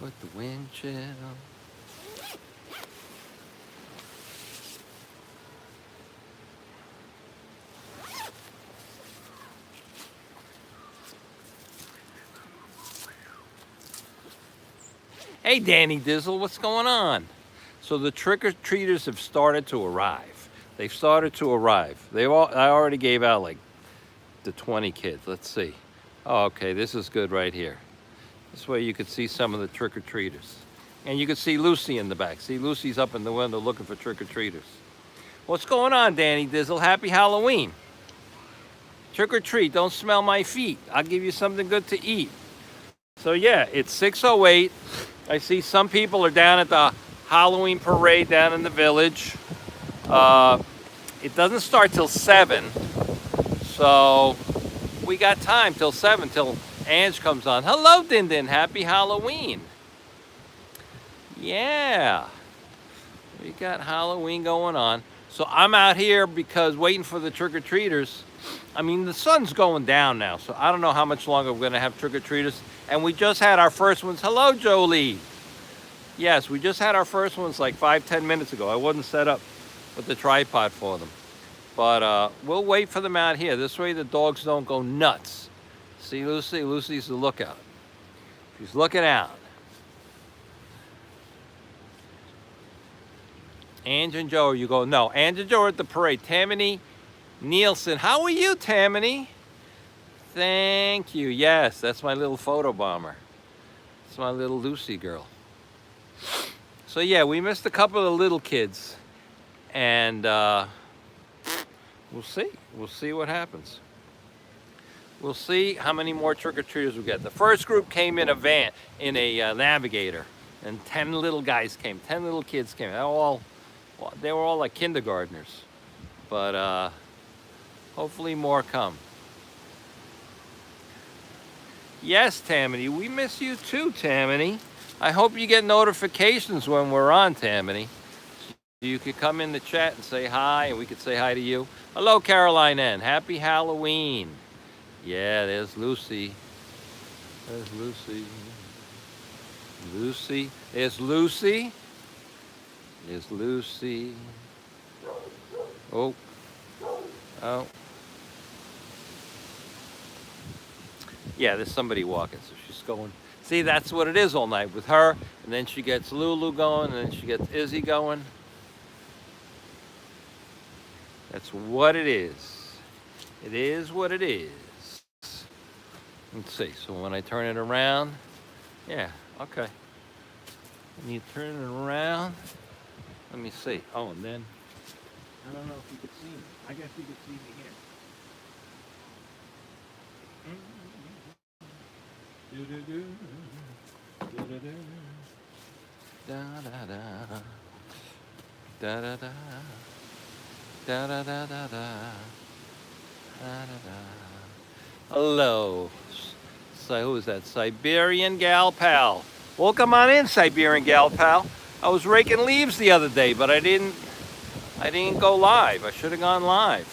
with the wind chill. Hey, Danny Dizzle, what's going on? So the trick-or-treaters have started to arrive. They've started to arrive. I already gave out like the 20 kids. Let's see. Oh, okay, this is good right here. This way you could see some of the trick-or-treaters. And you can see Lucy in the back. See, Lucy's up in the window looking for trick-or-treaters. What's going on, Danny Dizzle? Happy Halloween. Trick or treat, don't smell my feet. I'll give you something good to eat. So yeah, it's 6:08. I see some people are down at the Halloween parade down in the village. It doesn't start till 7. So we got time till 7, till Ange comes on. Hello, Din Din. Happy Halloween. Yeah. We got Halloween going on. So I'm out here because waiting for the trick-or-treaters. I mean, the sun's going down now, so I don't know how much longer we're going to have trick-or-treaters. And we just had our first ones. Hello, Jolie. Yes, we just had our first ones like 5-10 minutes ago. I wasn't set up with the tripod for them. But we'll wait for them out here. This way the dogs don't go nuts. See, Lucy? Lucy's the lookout. She's looking out. Ange and Joe, you go, no, Ange and Joe are at the parade. Tammany Nielsen, how are you, Tammany? Thank you. Yes, that's my little photo bomber. It's my little Lucy girl. So yeah, we missed a couple of the little kids. And we'll see. We'll see what happens. We'll see how many more trick-or-treaters we get. The first group came in a van, in a Navigator. And 10 little guys came, 10 little kids came. They were all like kindergartners. But hopefully more come. Yes, Tammany, we miss you too, Tammany. I hope you get notifications when we're on, Tammany. You could come in the chat and say hi, and we could say hi to you. Hello, Caroline N. Happy Halloween. Yeah, there's Lucy. There's Lucy. Lucy. There's Lucy. There's Lucy. Oh. Oh. Yeah, there's somebody walking, so she's going. See, that's what it is all night with her. And then she gets Lulu going, and then she gets Izzy going. That's what it is. It is what it is. Let's see. So when I turn it around, yeah, okay. When you turn it around, let me see. Oh, and then, I don't know if you could see me. I guess you could see me here. Do-do-do, do-do-do, da-da-da, da-da-da, da-da-da-da-da, da-da-da. Hello. So who is that? Siberian Gal Pal. Welcome on in, Siberian Gal Pal. I was raking leaves the other day, but I didn't go live. I should have gone live.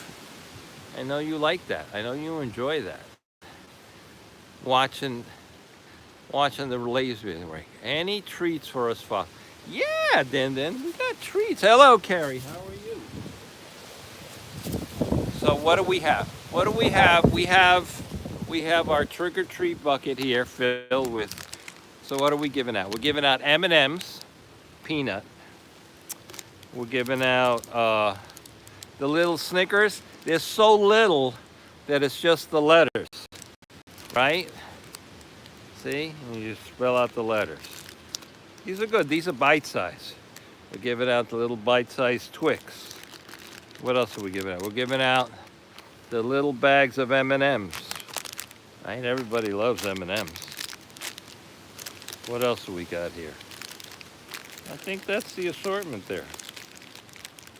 I know you like that. I know you enjoy that. Watching the leaves being raked. Any treats for us, Fox? Yeah, Din Din, we got treats. Hello, Carrie. How are you? So what do we have? What do we have? We have our trick-or-treat bucket here filled with. So what are we giving out? We're giving out M&Ms, peanut. We're giving out the little Snickers. They're so little that it's just the letters, right? See? And you just spell out the letters. These are good. These are bite-sized. We're giving out the little bite-sized Twix. What else are we giving out? We're giving out the little bags of M&Ms. Right? Everybody loves M&Ms. What else do we got here? I think that's the assortment there.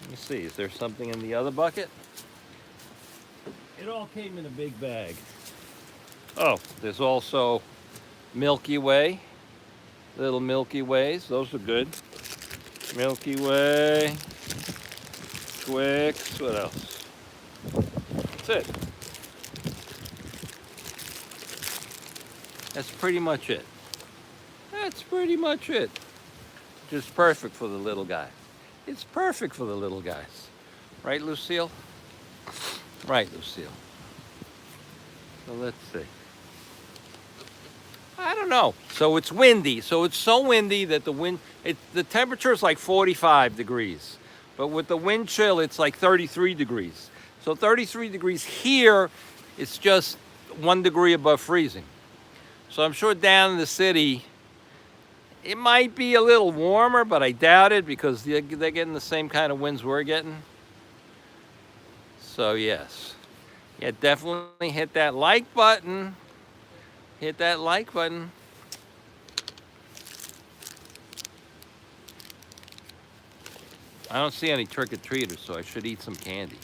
Let me see. Is there something in the other bucket? It all came in a big bag. Oh, there's also Milky Way. Little Milky Ways. Those are good. Milky Way. Twix. What else? That's it. That's pretty much it. That's pretty much it. Just perfect for the little guy. It's perfect for the little guys. Right, Lucille? Right, Lucille. So let's see. I don't know. So it's windy. So it's so windy that the temperature is like 45 degrees. But with the wind chill, it's like 33 degrees. So 33 degrees here, it's just 1 degree above freezing. So I'm sure down in the city, it might be a little warmer, but I doubt it because they're getting the same kind of winds we're getting. So yes. Yeah, definitely hit that like button. Hit that like button. I don't see any trick-or-treaters, so I should eat some candy.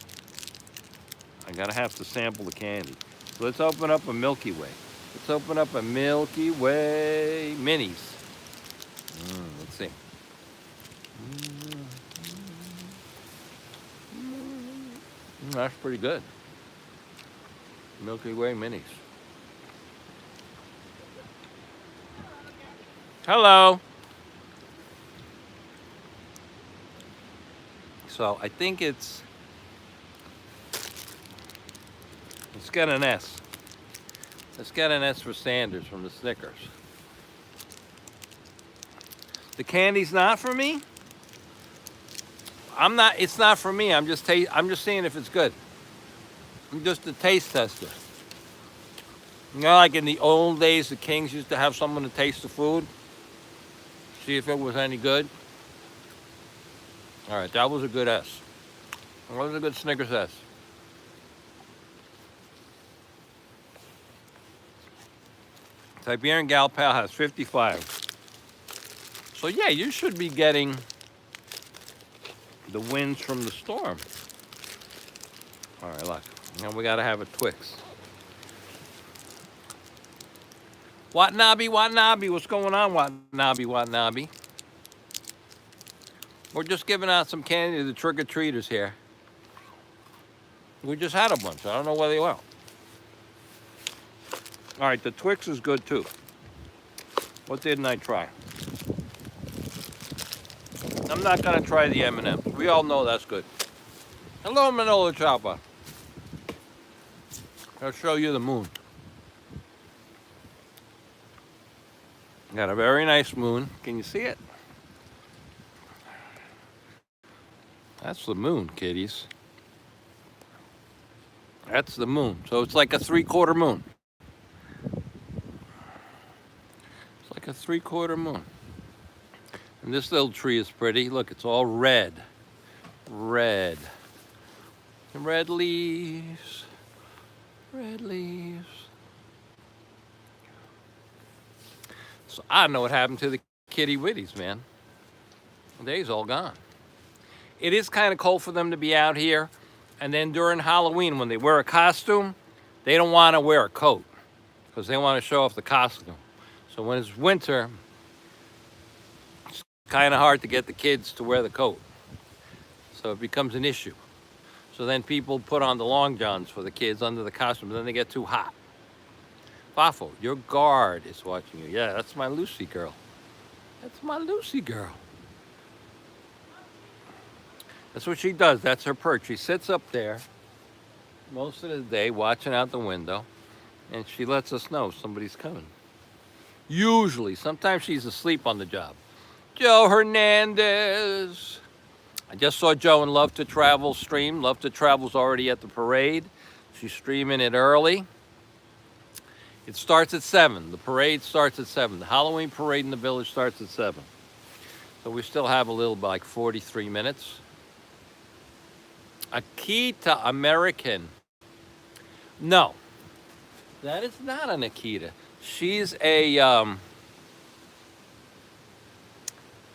I gotta have to sample the candy. So let's open up a Milky Way. Let's open up a Milky Way Minis. Let's see. That's pretty good. Milky Way Minis. Hello. So I think let's get an S. Let's get an S for Sanders from the Snickers. The candy's not for me? It's not for me. I'm just seeing if it's good. I'm just a taste tester. You know, like in the old days, the kings used to have someone to taste the food, see if it was any good. All right, that was a good S. That was a good Snickers S. Siberian Gal Pal has 55. So yeah, you should be getting the winds from the storm. All right, look. Now we gotta have a Twix. Watanabe, what's going on, Watanabe? We're just giving out some candy to the trick-or-treaters here. We just had a bunch. I don't know where they went. All right, the Twix is good too. What didn't I try? I'm not gonna try the M&M's. We all know that's good. Hello, Manolo Choppa. I'll show you the moon. Got a very nice moon. Can you see it? That's the moon, kiddies. That's the moon. So it's like a 3/4 moon. It's like a 3/4 moon. And this little tree is pretty. Look, it's all red. Red. Red leaves. Red leaves. So I don't know what happened to the kitty witties, man. They's all gone. It is kind of cold for them to be out here. And then during Halloween, when they wear a costume, they don't want to wear a coat because they want to show off the costume. So when it's winter, it's kind of hard to get the kids to wear the coat. So it becomes an issue. So then people put on the long johns for the kids under the costume, and then they get too hot. Fafo, your guard is watching you. Yeah, that's my Lucy girl. That's my Lucy girl. That's what she does. That's her perch. She sits up there most of the day watching out the window, and she lets us know somebody's coming. Usually. Sometimes she's asleep on the job. Joe Hernandez. I just saw Joe in Love to Travel stream. Love to Travel's already at the parade. She's streaming it early. It starts at 7. The parade starts at 7. The Halloween parade in the village starts at 7. So we still have a little, like 43 minutes. Akita American. No, that is not an Akita. She's a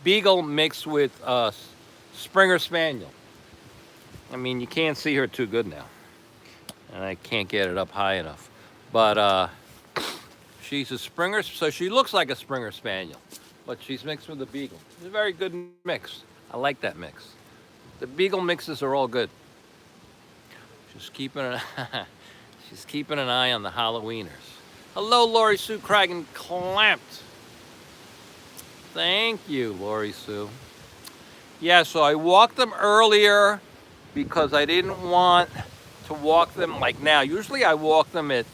Beagle mixed with Springer Spaniel. I mean, you can't see her too good now. And I can't get it up high enough. But she's a Springer, so she looks like a Springer Spaniel. But she's mixed with a Beagle. It's a very good mix. I like that mix. The Beagle mixes are all good. She's keeping an eye on the Halloweeners. Hello, Lori Sue Cragen Clamped. Thank you, Lori Sue. Yeah, so I walked them earlier because I didn't want to walk them like now. Usually I walk them at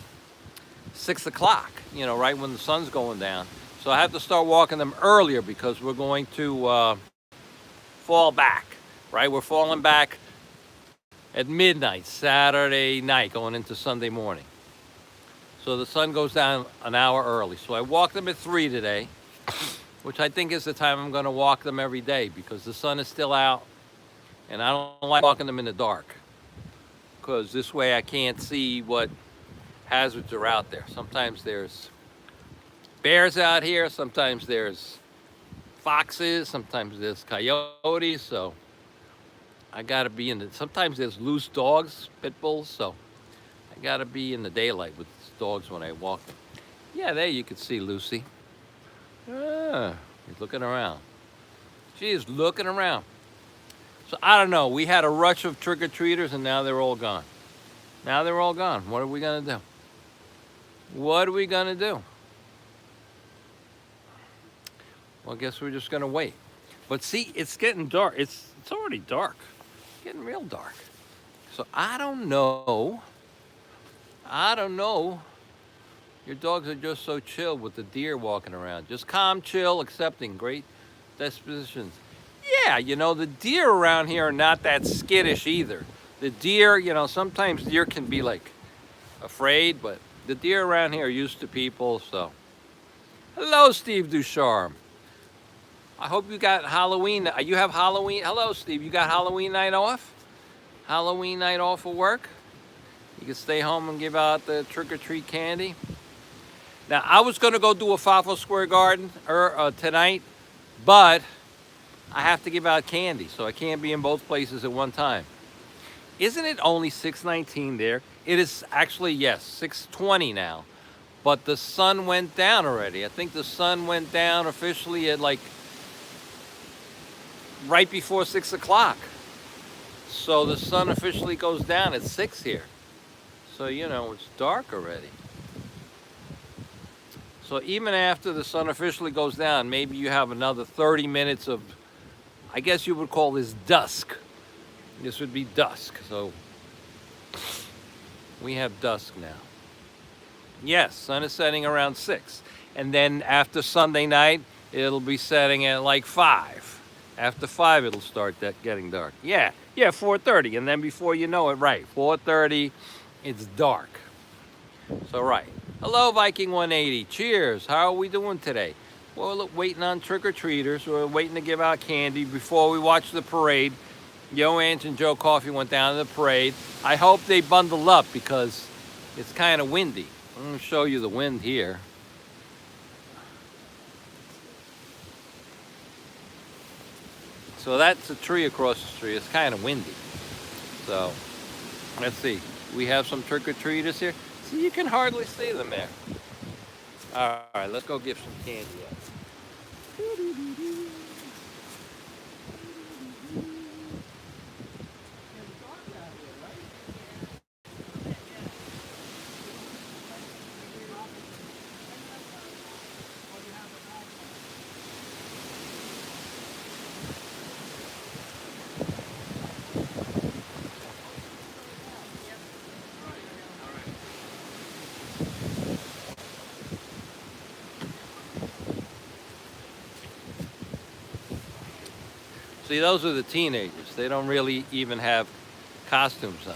6 o'clock, right when the sun's going down. So I have to start walking them earlier because we're going to fall back, right? We're falling back at midnight, Saturday night, going into Sunday morning. So the sun goes down an hour early. So I walked them at 3 today, which I think is the time I'm going to walk them every day because the sun is still out and I don't like walking them in the dark because this way I can't see what hazards are out there. Sometimes there's bears out here, sometimes there's foxes, sometimes there's coyotes, so I gotta be in the, sometimes there's loose dogs, pit bulls, so I gotta be in the daylight with dogs when I walk them. Yeah, there you can see Lucy. Ah, he's looking around. She is looking around. So I don't know, we had a rush of trick-or-treaters and now they're all gone. Now they're all gone. What are we gonna do? What are we gonna do? Well, I guess we're just gonna wait. But see, it's getting dark. It's already dark. It's getting real dark. So I don't know. Your dogs are just so chill with the deer walking around. Just calm, chill, accepting, great dispositions. Yeah, the deer around here are not that skittish either. The deer, sometimes deer can be like afraid, but the deer around here are used to people, so. Hello, Steve Ducharme. I hope you got Halloween. You have Halloween. Hello, Steve. You got Halloween night off? Halloween night off of work? You can stay home and give out the trick-or-treat candy. Now, I was going to go do a Fafo Square Garden tonight, but I have to give out candy, so I can't be in both places at one time. Isn't it only 6:19 there? It is actually, yes, 6:20 now. But the sun went down already. I think the sun went down officially at like right before 6 o'clock. So the sun officially goes down at 6 here. So, it's dark already. So even after the sun officially goes down, maybe you have another 30 minutes of, I guess you would call this dusk. This would be dusk. So we have dusk now. Yes, sun is setting around 6. And then after Sunday night, it'll be setting at like 5. After 5, it'll start getting dark. Yeah, 4:30. And then before you know it, right, 4:30, it's dark. So, right. Hello, Viking 180. Cheers. How are we doing today? Well, look, waiting on trick-or-treaters. We're waiting to give out candy before we watch the parade. Yo Ange and Joe Coffee went down to the parade. I hope they bundle up because it's kind of windy. I'm going to show you the wind here. So that's a tree across the street. It's kind of windy. So let's see. We have some trick-or-treaters here. See, you can hardly see them there. All right, let's go give some candy out. See, those are the teenagers. They don't really even have costumes on.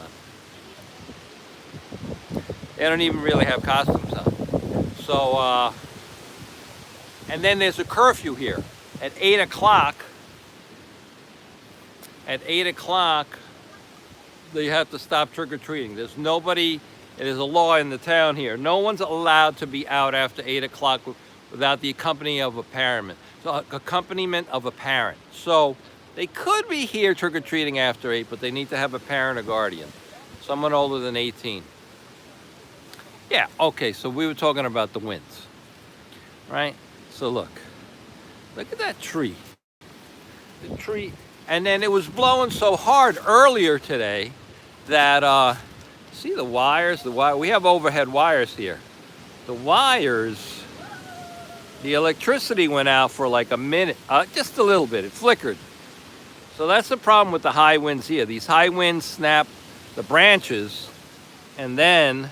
They don't even really have costumes on. So, and then there's a curfew here. At 8 o'clock, they have to stop trick-or-treating. There's nobody, it is a law in the town here. No one's allowed to be out after 8 o'clock without the accompaniment of a parent. So they could be here trick-or-treating after 8, but they need to have a parent or guardian, someone older than 18. Yeah, okay, so we were talking about the winds, right? So look at that tree. The tree, and then it was blowing so hard earlier today that, see the wires? We have overhead wires here. The wires the electricity went out for like a minute, just a little bit. It flickered. So that's the problem with the high winds here. These high winds snap the branches, and then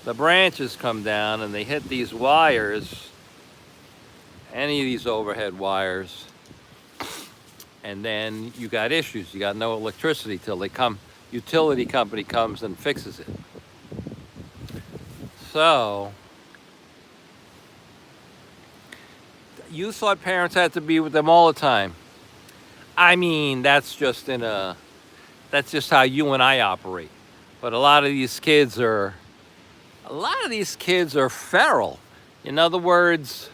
the branches come down and they hit these wires, any of these overhead wires, and then you got issues. You got no electricity till they come, utility company comes and fixes it. So you thought parents had to be with them all the time. I mean, that's just how you and I operate. But a lot of these kids are feral. In other words,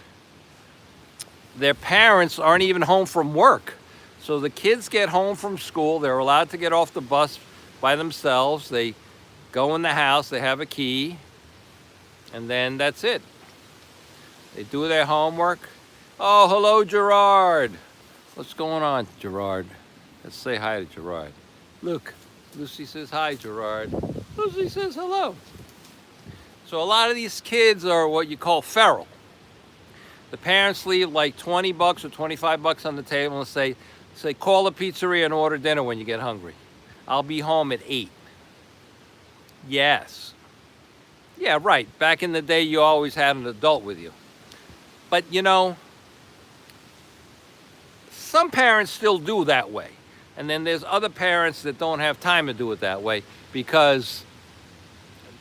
their parents aren't even home from work. So the kids get home from school, they're allowed to get off the bus by themselves. They go in the house, they have a key, and then that's it. They do their homework. Oh, hello, Gerard. What's going on, Gerard? Let's say hi to Gerard. Look, Lucy says hi, Gerard. Lucy says hello. So a lot of these kids are what you call feral. The parents leave like 20 bucks or 25 bucks on the table and say, call a pizzeria and order dinner when you get hungry. I'll be home at 8. Yes. Yeah, right. Back in the day, you always had an adult with you. But, you know, some parents still do that way. And then there's other parents that don't have time to do it that way because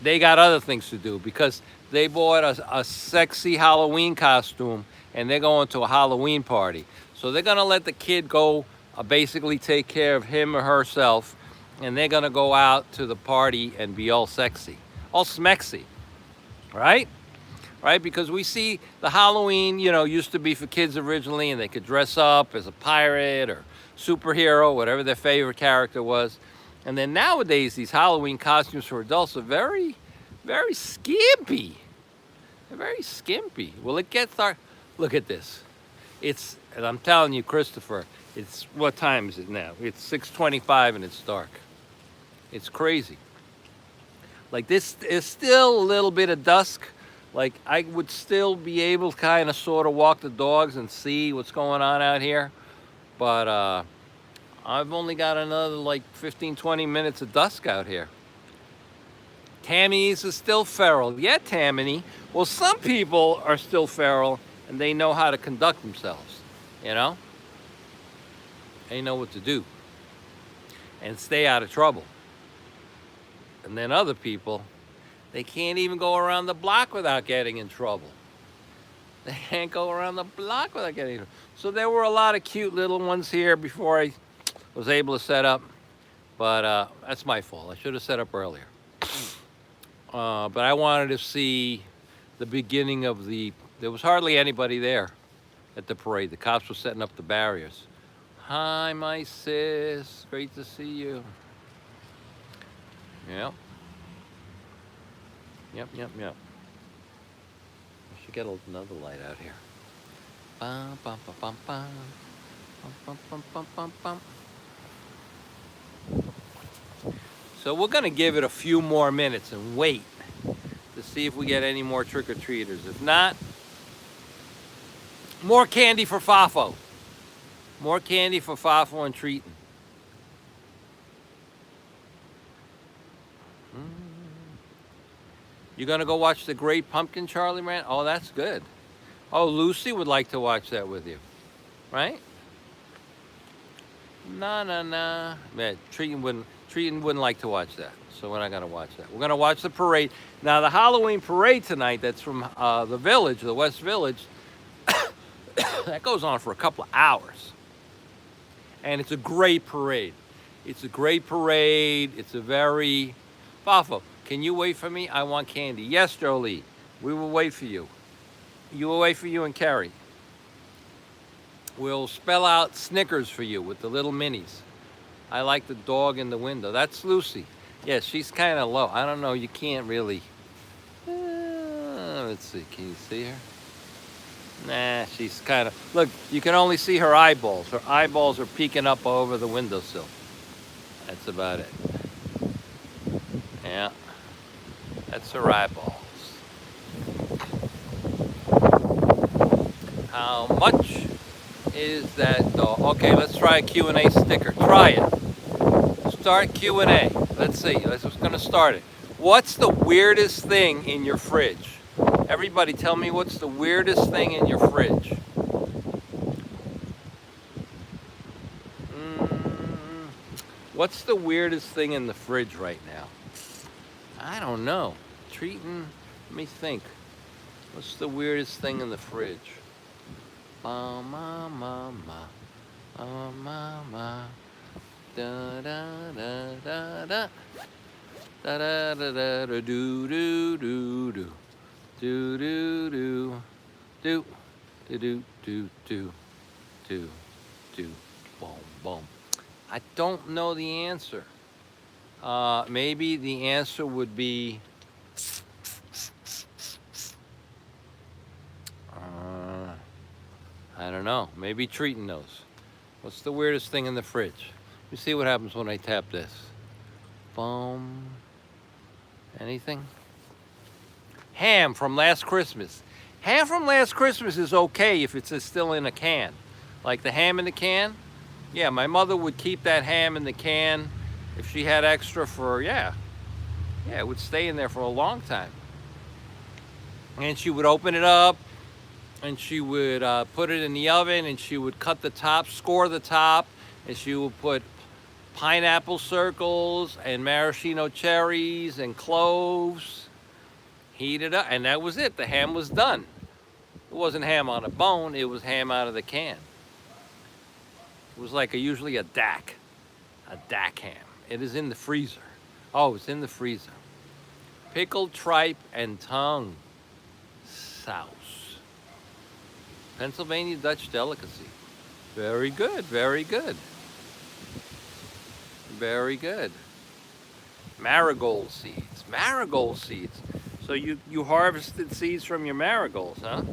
they got other things to do, because they bought a sexy Halloween costume and they're going to a Halloween party. So they're going to let the kid go basically take care of him or herself, and they're going to go out to the party and be all sexy, all smexy, right? Right? Because we see the Halloween, you know, used to be for kids originally, and they could dress up as a pirate or superhero, whatever their favorite character was. And then nowadays, these Halloween costumes for adults are very, very skimpy. They're very skimpy. Well, it gets dark. Look at this. It's, and I'm telling you, Christopher, it's, what time is it now? It's 6:25 and it's dark. It's crazy. Like, this is still a little bit of dusk. Like, I would still be able to kind of sort of walk the dogs and see what's going on out here. But I've only got another like 15, 20 minutes of dusk out here. Tammy's is still feral. Yeah, Tammany. Well, some people are still feral and they know how to conduct themselves, you know? They know what to do and stay out of trouble. And then other people, they can't even go around the block without getting in trouble. They can't go around the block without getting in trouble. So there were a lot of cute little ones here before I was able to set up, but that's my fault. I should have set up earlier. But I wanted to see the beginning of there was hardly anybody there at the parade. The cops were setting up the barriers. Hi, my sis, great to see you. Yep. Yep. I should get another light out here. Bum, bum, bum, bum, bum. Bum, bum, bum, bum, bum. So we're gonna give it a few more minutes and wait to see if we get any more trick-or-treaters. If not, more candy for Fafo. More candy for Fafo and Treatin'. You gonna go watch The Great Pumpkin, Charlie Man? Oh, that's good. Oh, Lucy would like to watch that with you, right? Nah. Man, Treatin' wouldn't like to watch that, so we're not gonna watch that. We're gonna watch the parade. Now, the Halloween parade tonight, that's from the village, the West Village, that goes on for a couple of hours. And it's a great parade. It's a great parade. It's a very... Fafo, can you wait for me? I want candy. Yes, Jolie, we will wait for you. You will wait for you and Carrie. We'll spell out Snickers for you with the little minis. I like the dog in the window. That's Lucy. Yeah, she's kind of low. I don't know, you can't really... let's see, can you see her? Nah, she's kind of... Look, you can only see her eyeballs. Her eyeballs are peeking up over the windowsill. That's about it. Yeah, that's her eyeballs. How much is that dog? Okay, let's try a Q&A sticker. Try it. Start Q&A. Let's see. Let's just gonna start it. What's the weirdest thing in your fridge? Everybody tell me what's the weirdest thing in your fridge? What's the weirdest thing in the fridge right now? I don't know. Treating, let me think. What's the weirdest thing in the fridge? Ma ma ma ma, ma ma, da da da da da, da da da da da do do do do, do do do, do do do do do, do do, boom boom. I don't know the answer. Maybe the answer would be. I don't know. Maybe Treating knows. What's the weirdest thing in the fridge? Let me see what happens when I tap this. Boom. Anything? Ham from last Christmas. Ham from last Christmas is okay if it's still in a can. Like the ham in the can. Yeah, my mother would keep that ham in the can if she had extra for, yeah, it would stay in there for a long time. And she would open it up, and she would put it in the oven, and she would cut the top, score the top, and she would put pineapple circles and maraschino cherries and cloves, heat it up, and that was it. The ham was done. It wasn't ham on a bone, it was ham out of the can. It was like usually a DAC ham. It is in the freezer. Oh, it's in the freezer. Pickled tripe and tongue sauce. Pennsylvania Dutch delicacy. Very good, very good. Very good. Marigold seeds. Marigold seeds. So you harvested seeds from your marigolds, huh?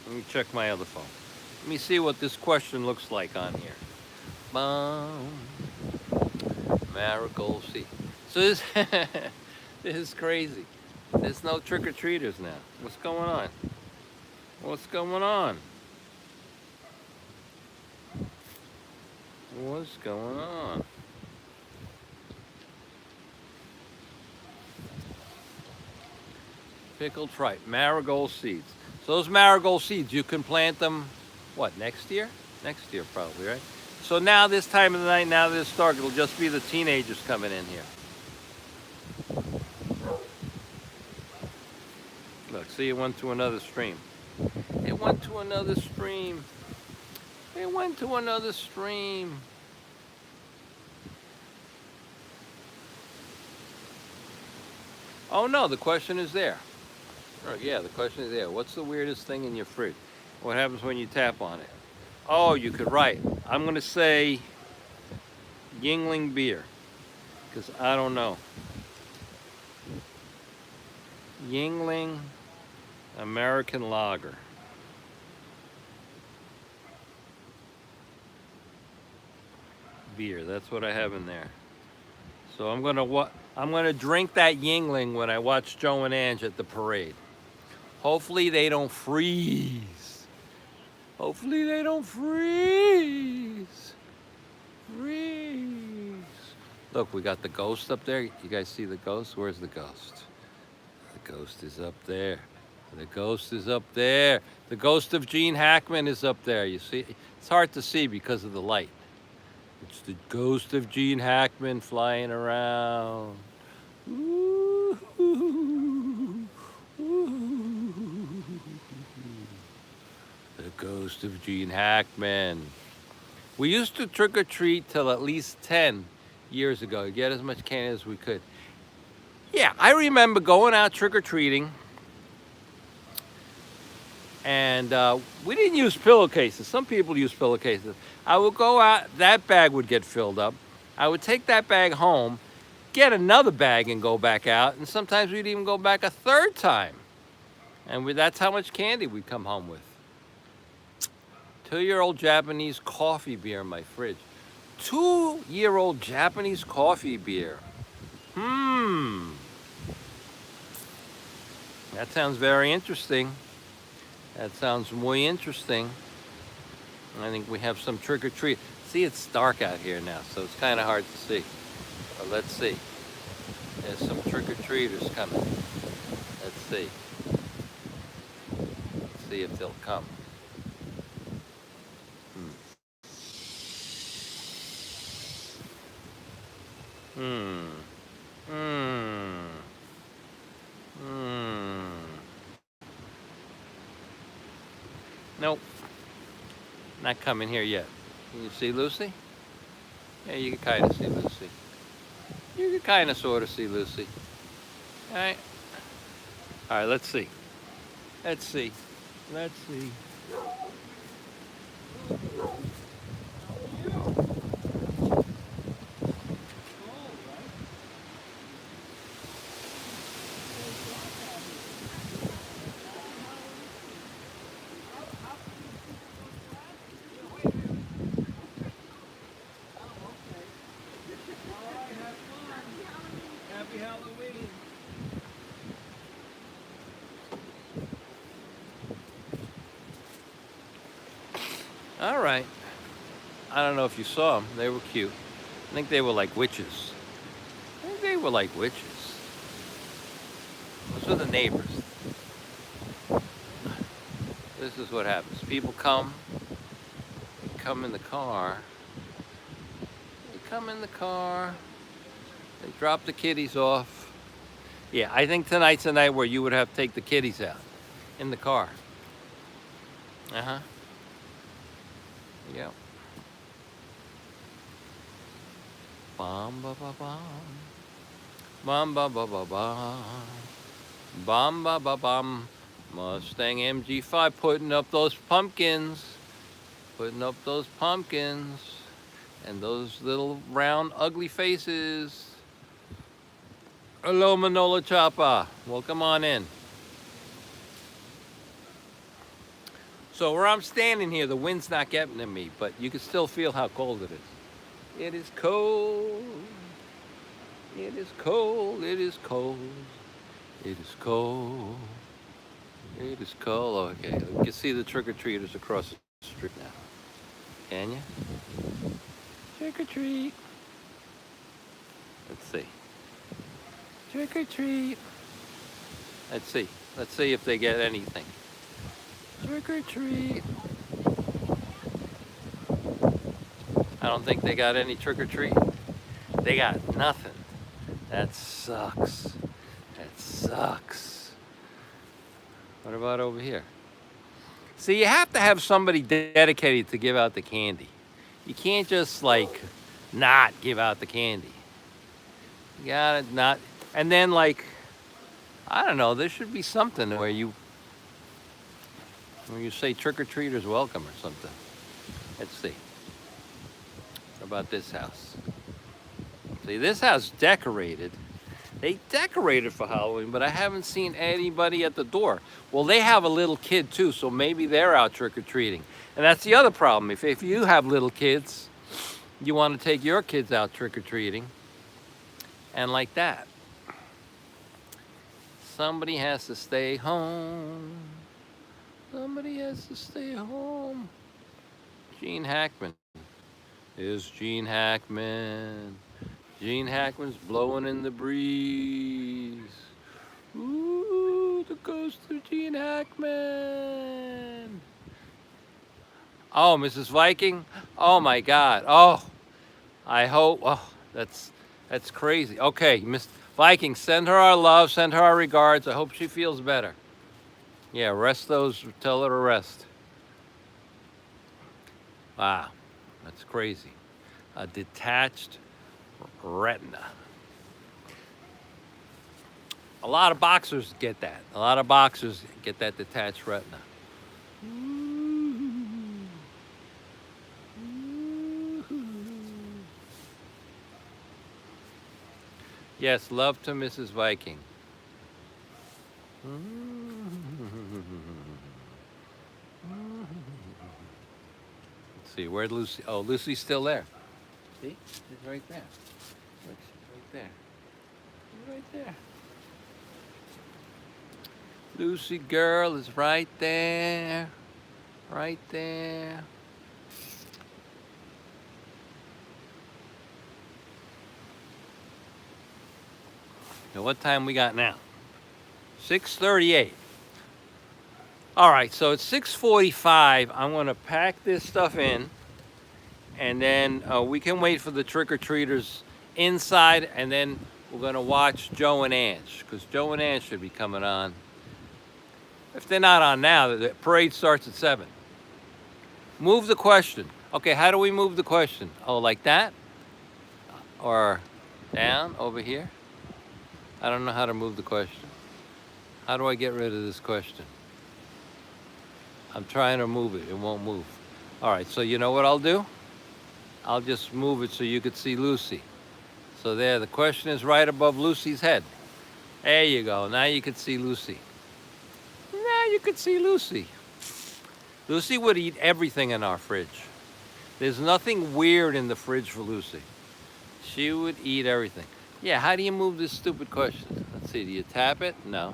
Let me check my other phone. Let me see what this question looks like on here. Marigold seed. So this, this is crazy. There's no trick-or-treaters now. What's going on? What's going on? What's going on? Pickled tripe, marigold seeds. So those marigold seeds, you can plant them, what, next year? Next year probably, right? So now this time of the night, now that it's dark, it'll just be the teenagers coming in here. Look, see, it went to another stream. It went to another stream. It went to another stream. Oh no, the question is there. Oh, yeah, the question is there. What's the weirdest thing in your fridge? What happens when you tap on it? Oh, you could write. I'm going to say Yuengling beer, because I don't know. Yuengling American Lager. Beer, that's what I have in there. So I'm gonna drink that Yuengling when I watch Joe and Ange at the parade. Hopefully they don't freeze. Hopefully they don't freeze. Freeze. Look, we got the ghost up there. You guys see the ghost? Where's the ghost? The ghost is up there. The ghost is up there. The ghost of Gene Hackman is up there. You see? It's hard to see because of the light. It's the ghost of Gene Hackman flying around. Ooh, ooh, ooh. The ghost of Gene Hackman. We used to trick or treat till at least 10 years ago. Get as much candy as we could. Yeah, I remember going out trick or treating, and we didn't use pillowcases. Some people use pillowcases. I would go out, that bag would get filled up. I would take that bag home, get another bag and go back out, and sometimes we'd even go back a third time. And that's how much candy we'd come home with. 2-year-old Japanese coffee beer in my fridge. 2-year-old Japanese coffee beer. That sounds very interesting. That sounds muy interesting. I think we have some trick or treat. See, it's dark out here now, so it's kind of hard to see. But let's see. There's some trick or treaters coming. Let's see. Let's see if they'll come. Hmm. Hmm. Hmm. Nope. Not coming here yet. Can you see Lucy? Yeah, you can kind of see Lucy. You can kind of sort of see Lucy. All right. All right, let's see. Let's see. Let's see. Happy Halloween. All right. I don't know if you saw them. They were cute. I think they were like witches. I think they were like witches. Those are the neighbors. This is what happens. People come. They come in the car. They come in the car. They drop the kiddies off. Yeah, I think tonight's the night where you would have to take the kiddies out in the car. Uh-huh. Yeah. Bum ba ba bum. Bum ba ba ba bum. Bum ba ba bum. Mustang MG5 putting up those pumpkins. Putting up those pumpkins. And those little round ugly faces. Hello, Manola Chapa. Welcome on in. So where I'm standing here, the wind's not getting to me, but you can still feel how cold it is. It is cold. It is cold. It is cold. It is cold. It is cold. Okay, you can see the trick-or-treaters across the street now. Can you? Trick-or-treat. Let's see. Trick-or-treat. Let's see. Let's see if they get anything. Trick-or-treat. I don't think they got any trick-or-treat. They got nothing. That sucks. That sucks. What about over here? See, you have to have somebody dedicated to give out the candy. You can't just like not give out the candy. You gotta not, and then like, I don't know, there should be something where you say trick-or-treaters welcome or something. Let's see. What about this house? See, this house decorated. They decorated for Halloween, but I haven't seen anybody at the door. Well, they have a little kid too, so maybe they're out trick-or-treating. And that's the other problem. If you have little kids, you want to take your kids out trick-or-treating. And like that. Somebody has to stay home. Somebody has to stay home. Gene Hackman. Is Gene Hackman. Gene Hackman's blowing in the breeze. Ooh, the ghost of Gene Hackman. Oh, Mrs. Viking. Oh my God. Oh, I hope. Oh, that's crazy. Okay, Miss Viking, send her our love. Send her our regards. I hope she feels better. Yeah, rest those. Tell her to rest. Wow, that's crazy. A detached retina. A lot of boxers get that. A lot of boxers get that detached retina. Yes, love to Mrs. Viking. Let's see, where'd Lucy? Oh, Lucy's still there. See? She's right there. Look, she's right there. She's right there. Lucy girl is right there. Right there. Now what time we got now? 6:38. All right, so it's 6:45. I'm gonna pack this stuff in, and then we can wait for the trick-or-treaters inside, and then we're gonna watch Joe and Ange, because Joe and Ange should be coming on. If they're not on now, the parade starts at 7. Move the question. Okay, how do we move the question? Oh, like that? Or down over here? I don't know how to move the question. How do I get rid of this question? I'm trying to move it. It won't move. All right, so you know what I'll do? I'll just move it so you could see Lucy. So there, the question is right above Lucy's head. There you go. Now you can see Lucy. Now you can see Lucy. Lucy would eat everything in our fridge. There's nothing weird in the fridge for Lucy. She would eat everything. Yeah, how do you move this stupid question? Let's see, do you tap it? No.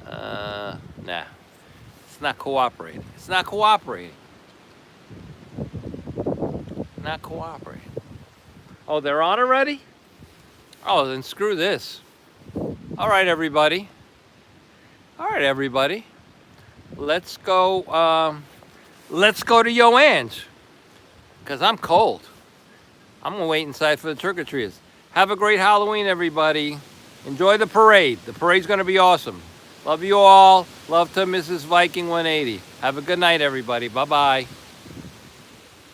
Nah. It's not cooperating. It's not cooperating. Not cooperating. Oh, they're on already? Oh, then screw this. All right, everybody. All right, everybody. Let's go to Yo Ange, because I'm cold. I'm gonna wait inside for the trick-or-treaters. Have a great Halloween, everybody. Enjoy the parade. The parade's gonna be awesome. Love you all. Love to Mrs. Viking 180. Have a good night, everybody. Bye-bye.